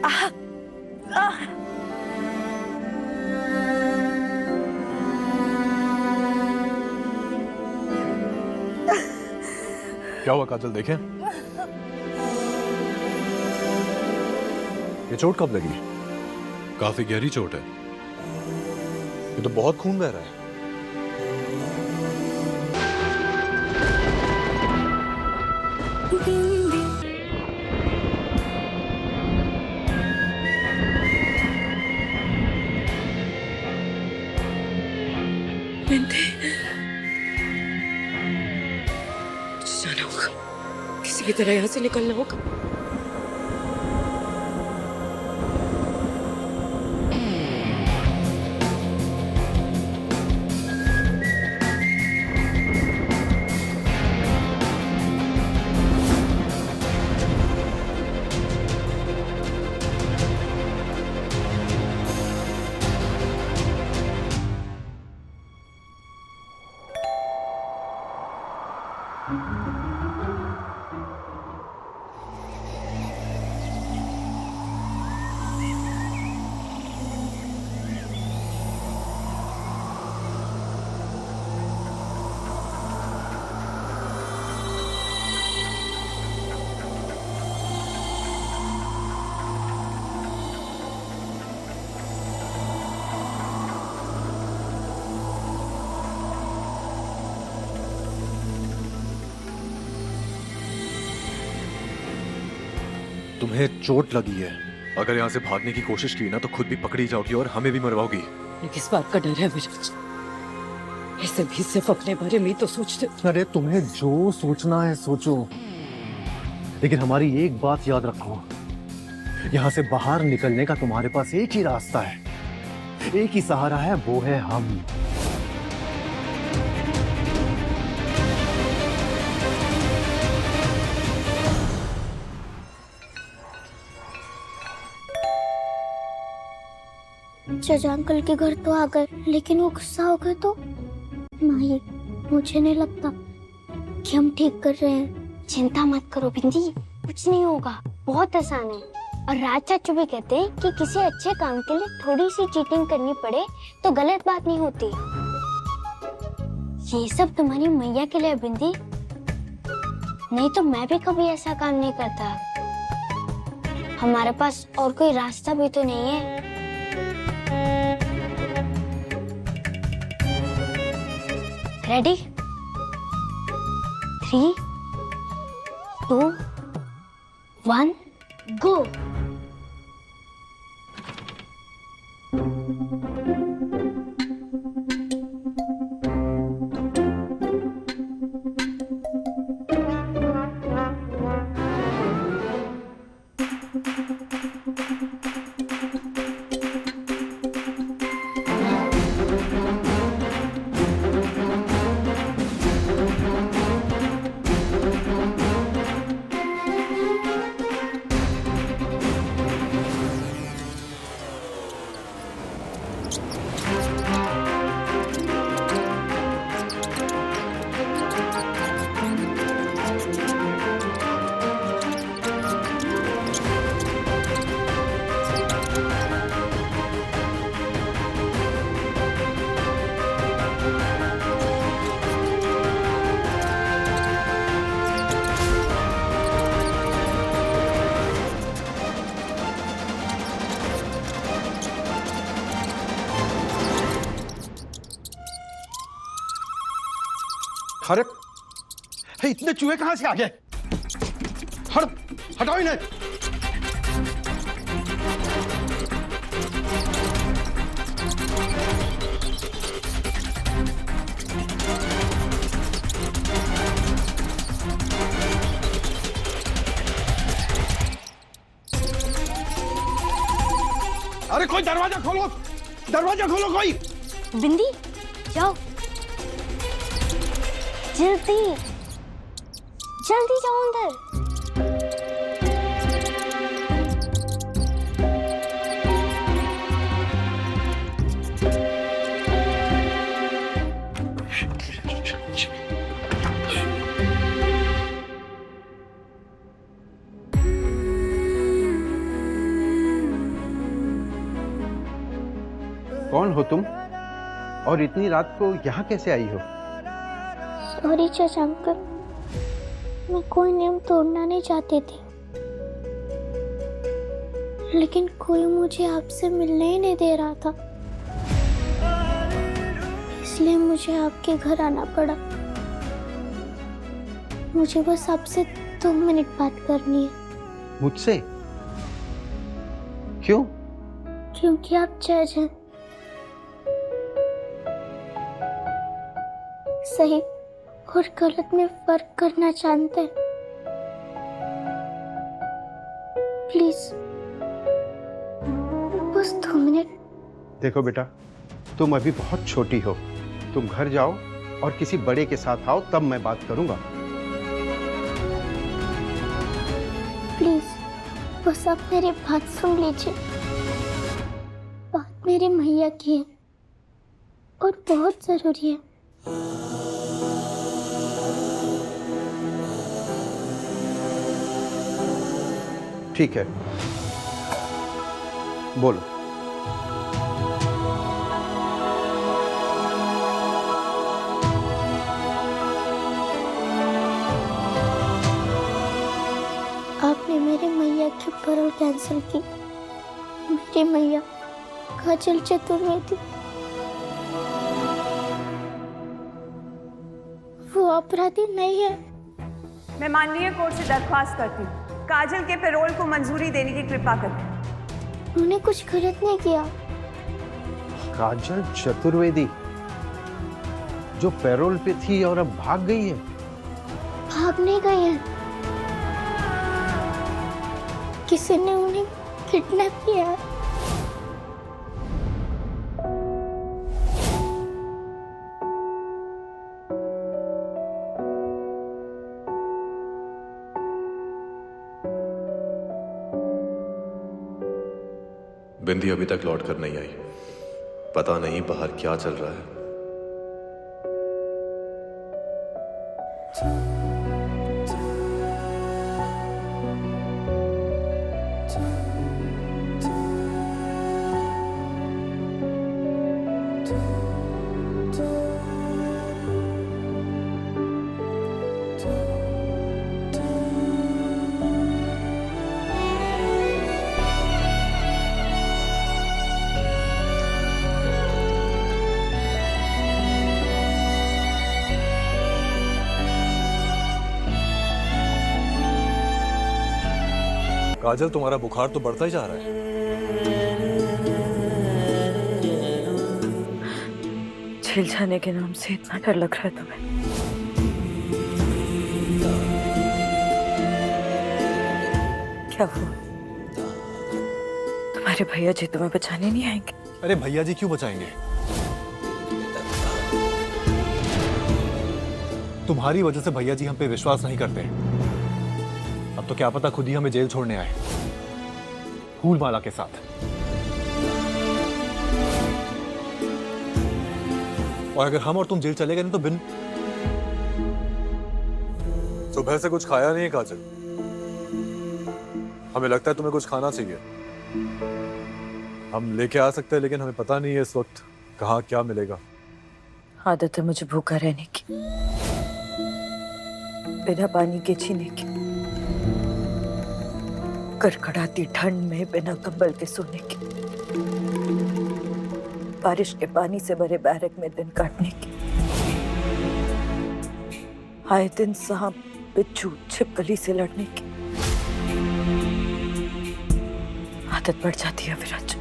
आह, आह। क्या हुआ काजल, देखें? ये चोट कब लगी? काफी गहरी चोट है। ये तो बहुत खून बह रहा है। बिंदी, मुझे जाना होगा, किसी की तरह यहाँ से निकलना होगा। तुम्हें चोट लगी है, अगर यहाँ से भागने की कोशिश की ना तो खुद भी पकड़ी जाओगी और हमें भी मरवाओगी। ये किस बात का डर है मुझे? ऐसे भी सिर्फ अपने बारे में तो सोचते। अरे तुम्हें जो सोचना है सोचो, लेकिन हमारी एक बात याद रखो, यहाँ से बाहर निकलने का तुम्हारे पास एक ही रास्ता है, एक ही सहारा है, वो है हम। चाचा अंकल के घर तो आ गए, लेकिन वो गुस्सा हो गए तो? नहीं, मुझे नहीं लगता कि हम ठीक कर रहे हैं। चिंता मत करो बिंदी, कुछ नहीं होगा, बहुत आसान है। और राज चाचू भी कहते हैं कि किसी अच्छे काम के लिए थोड़ी सी चीटिंग करनी पड़े तो गलत बात नहीं होती। ये सब तुम्हारी मैया के लिए बिंदी, नहीं तो मैं भी कभी ऐसा काम नहीं करता। हमारे पास और कोई रास्ता भी तो नहीं है। रेडी? 3, 2, 1, गो। अरे इतने चूहे कहां से आ गए? हटाओ इन्हें। अरे कोई दरवाजा खोलो, दरवाजा खोलो कोई। बिंदी जाओ, जल्दी जल्दी जाओ अंदर। कौन हो तुम और इतनी रात को यहाँ कैसे आई हो? सॉरी चाचा अंकल, मैं कोई नियम तोड़ना नहीं चाहती थी, लेकिन कोई मुझे आपसे मिलने ही नहीं दे रहा था, इसलिए मुझे आपके घर आना पड़ा। मुझे बस आपसे 2 मिनट बात करनी है। मुझसे? क्यों? क्योंकि आप जज हैं। सही और गलत में फर्क करना जानते हैं। प्लीज बस 2 मिनट। देखो बेटा, तुम अभी बहुत छोटी हो, तुम घर जाओ और किसी बड़े के साथ आओ, तब मैं बात करूंगा। प्लीज बस आप मेरी बात सुन लीजिए। बात मेरे मैया की है और बहुत जरूरी है। ठीक है, बोलो। आपने मेरे मैया की पैरोल कैंसिल की। मेरी मैया काजल चतुर्वेदी, वो अपराधी नहीं है। मैं माननीय कोर्ट से दरख्वास्त करती हूँ, काजल के पैरोल को मंजूरी देने की कृपा करें। उन्होंने कुछ गलत नहीं किया। काजल चतुर्वेदी जो पैरोल पे थी और अब भाग गई है? भाग नहीं गई है, किसी ने उन्हें किडनैप किया है। बिंदी अभी तक लौट कर नहीं आई। पता नहीं बाहर क्या चल रहा है। काजल, तुम्हारा बुखार तो बढ़ता ही जा रहा है। जेल जाने के नाम से इतना डर लग रहा है तुम्हें? क्या हुआ? तुम्हारे भैया जी तुम्हें बचाने नहीं आएंगे? अरे भैया जी क्यों बचाएंगे? तुम्हारी वजह से भैया जी हम पे विश्वास नहीं करते। अब तो क्या पता खुद ही हमें जेल छोड़ने आए, फूलमाला के साथ। और अगर हम और तुम जेल चले गए ना तो बिन सुबह से कुछ खाया नहीं है काजल। हमें लगता है तुम्हें कुछ खाना चाहिए। हम लेके आ सकते हैं, लेकिन हमें पता नहीं है इस वक्त कहाँ क्या मिलेगा। आदत है मुझे भूखा रहने की, बिना पानी के जीने की, कड़कड़ाती ठंड में बिना कंबल के सोने की, बारिश के पानी से भरे बैरक में दिन काटने की, आए दिन सांप बिच्छू छिपकली से लड़ने की। आदत पड़ जाती है विराज।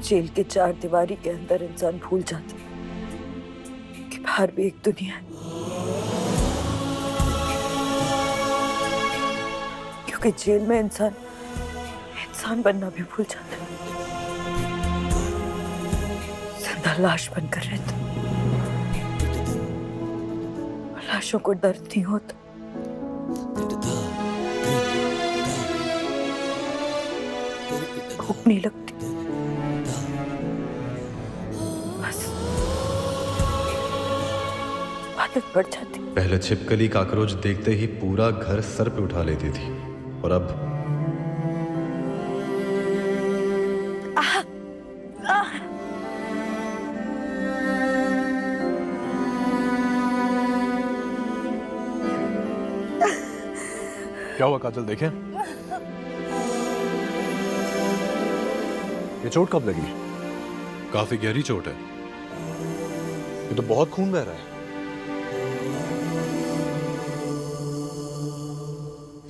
जेल के 4 दीवारी के अंदर इंसान भूल जाता है कि बाहर भी एक दुनिया है। क्योंकि जेल में इंसान बनना भी भूल जाता है, जिंदा लाश बनकर रहता। लाशों को दर्द नहीं होता, भूख नहीं लगती, बस आदत पड़ जाती। पहले छिपकली काकरोच देखते ही पूरा घर सर पे उठा लेती थी, और अब क्या हुआ काजल, देखें? ये चोट कब लगी? काफी गहरी चोट है। ये तो बहुत खून बह रहा है।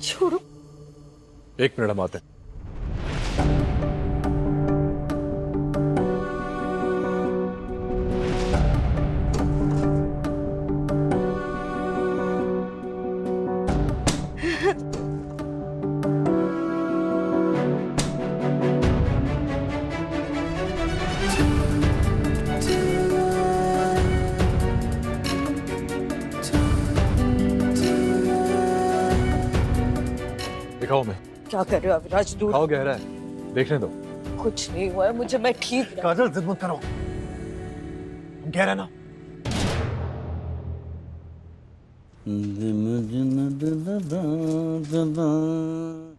छोड़ो। एक मिनट, हम आते हैं। दिखाओ मैं। क्या कर रहे हो अविनाश? दूर। खाओ, गहरा है, देखने दो। कुछ नहीं हुआ है मुझे, मैं ठीक हूँ। काजल जिद मत करो, हम कह रहे हैं ना।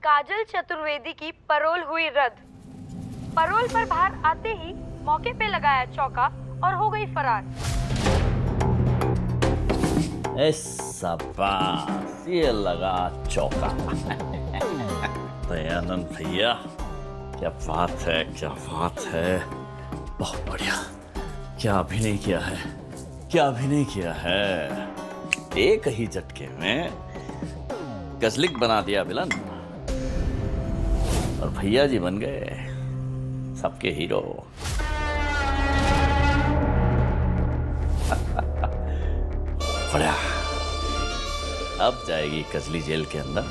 काजल चतुर्वेदी की परोल हुई रद्द। परोल पर बाहर आते ही मौके पे लगाया चौका और हो गई फरार। शाबाश, ये लगा चौका। दयानंद भैया, क्या बात है, क्या बात है, बहुत बढ़िया। क्या अभिनय किया है, क्या अभिनय किया है। एक ही झटके में गजलिक बना दिया विलन और भैया जी बन गए सबके हीरो। बढ़िया। अब जाएगी कजली जेल के अंदर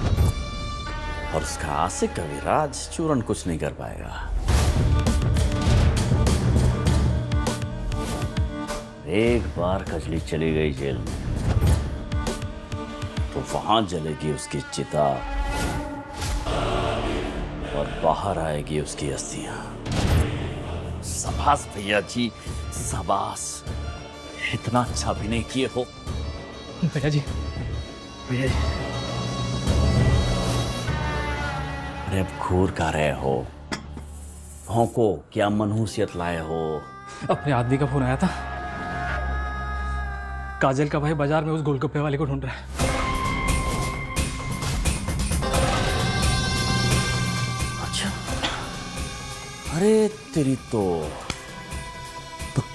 और उसका आशिक कविराज चूरन कुछ नहीं कर पाएगा। एक बार कजली चली गई जेल में तो वहां जलेगी उसकी चिता और बाहर आएगी उसकी अस्थियां। शाबाश भैया जी, शाबाश, इतना अच्छा भी नहीं किए हो। भैया जी, भैया जी। अरे अब घूर का रहे हो, भौंको, क्या मनहूसियत लाए हो। अपने आदमी का फोन आया था, काजल का भाई बाजार में उस गोलगप्पे वाले को ढूंढ रहा है। अच्छा, अरे तेरी तो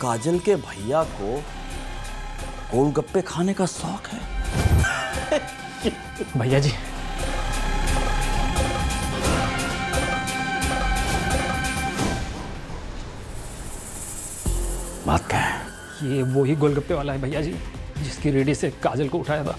काजल के भैया को गोलगप्पे खाने का शौक है। भैया जी, बात क्या है? ये वो ही गोलगप्पे वाला है भैया जी, जिसकी रेडी से काजल को उठाया था।